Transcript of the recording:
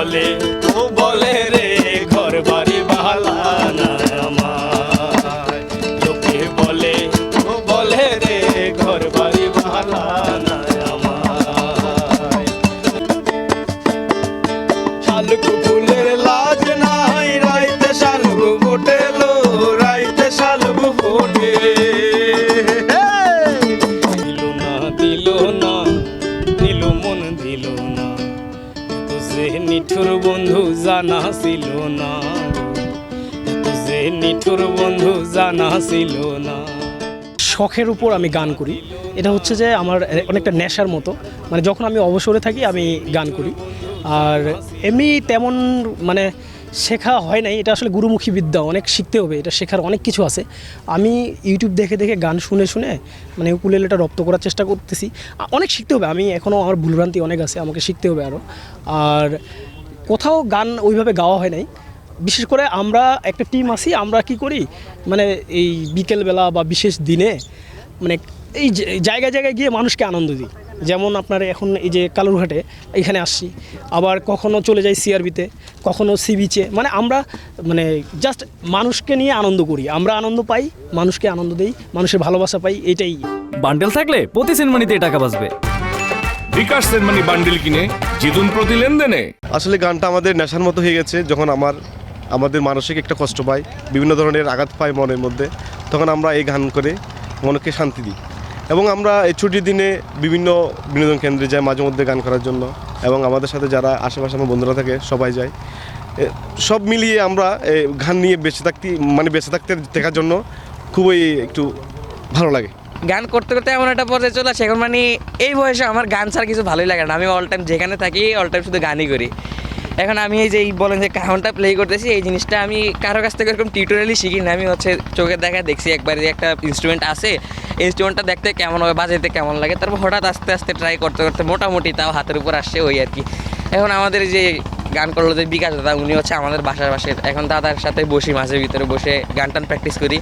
বলে ও বলে রে ঘর বাড়ি বালা না আমার, লোকে বলে ও বলে রে ঘর বাড়ি বালা না আমার। শালুক ফুলের লাজ নাই রাইতে শালুক ফোটেলো, রাইতে শালুক ফোটে। দিল না দিল না দিল মন দিল না, এত যে নিঠুর বন্ধু জানা ছিল না, এত যে নিঠুর বন্ধু জানা ছিল না। শখের উপর আমি গান করি, এটা হচ্ছে যে আমার অনেকটা নেশার মতো, মানে যখন আমি অবসরে থাকি আমি গান করি। আর এমনি তেমন মানে শেখা হয় নাই, এটা আসলে গুরুমুখী বিদ্যা, অনেক শিখতে হবে, এটা শেখার অনেক কিছু আছে। আমি ইউটিউব দেখে দেখে গান শুনে শুনে মানে উকুলেলেটা রপ্ত করার চেষ্টা করতেছি, অনেক শিখতে হবে। আমি এখনও আমার ভুলভ্রান্তি অনেক আছে, আমাকে শিখতে হবে আরও। আর কোথাও গান ওইভাবে গাওয়া হয় নাই। বিশেষ করে আমরা একটা টিম আছি, আমরা কি করি মানে এই বিকেলবেলা বা বিশেষ দিনে মানে এই জায়গায় জায়গায় গিয়ে মানুষকে আনন্দ দিই। যেমন আপনার এখন এই যে কালুরঘাটে এখানে আসছি, আবার কখনো চলে যাই সিআরবিতে, কখনো সি বিচে, মানে আমরা মানে জাস্ট মানুষকে নিয়ে আনন্দ করি, আমরা আনন্দ পাই, মানুষকে আনন্দ দিই, মানুষের ভালোবাসা পাই, এইটাই। বান্ডেল থাকলে প্রতি সেনমানিতে টাকা বাঁচবে। বিকাশ সেনমানি বান্ডিল কিনে জিতুন প্রতি লেনদেনে। আসলে গানটা আমাদের নেশার মতো হয়ে গেছে। যখন আমাদের মানসিক একটা কষ্ট পাই, বিভিন্ন ধরনের আঘাত পাই মনের মধ্যে, তখন আমরা এই গান করে মনকে শান্তি দিই। এবং আমরা এই ছুটির দিনে বিভিন্ন বিনোদন কেন্দ্রে যাই মাঝে মধ্যে গান করার জন্য, এবং আমাদের সাথে যারা আশেপাশে আমার বন্ধুরা থাকে সবাই যায়। সব মিলিয়ে আমরা গান নিয়ে বেঁচে থাকতে দেখার জন্য খুবই একটু ভালো লাগে। গান করতে করতে এমন একটা পর্যায়ে চলে আসে এখন, মানে এই বয়সে আমার গান ছাড়া কিছু ভালোই লাগে না। আমি অল টাইম যেখানে থাকি অল টাইম শুধু গানই করি। এখন আমি এই যে বলেন যে কাউন্টটা প্লে করতেছি, এই জিনিসটা আমি কারো কাছ থেকে এরকম টিউটোরিয়ালি শিখি না। আমি হচ্ছে চোখের দেখা দেখছি একবার যে একটা ইনস্ট্রুমেন্ট আছে, ইনস্ট্রুমেন্টটা দেখতে কেমন হবে, বাজাইতে কেমন লাগে, তারপর হঠাৎ আস্তে আস্তে ট্রাই করতে করতে মোটামুটি তাও হাতের উপর আসছে ওই আর কি। এখন আমাদের যে গান করলো যে বিকাশ দাদা, উনি হচ্ছে আমাদের বাসার পাশে, এখন দাদার সাথে বসি, মাঝে ভিতরে বসে গান টান প্র্যাকটিস করি।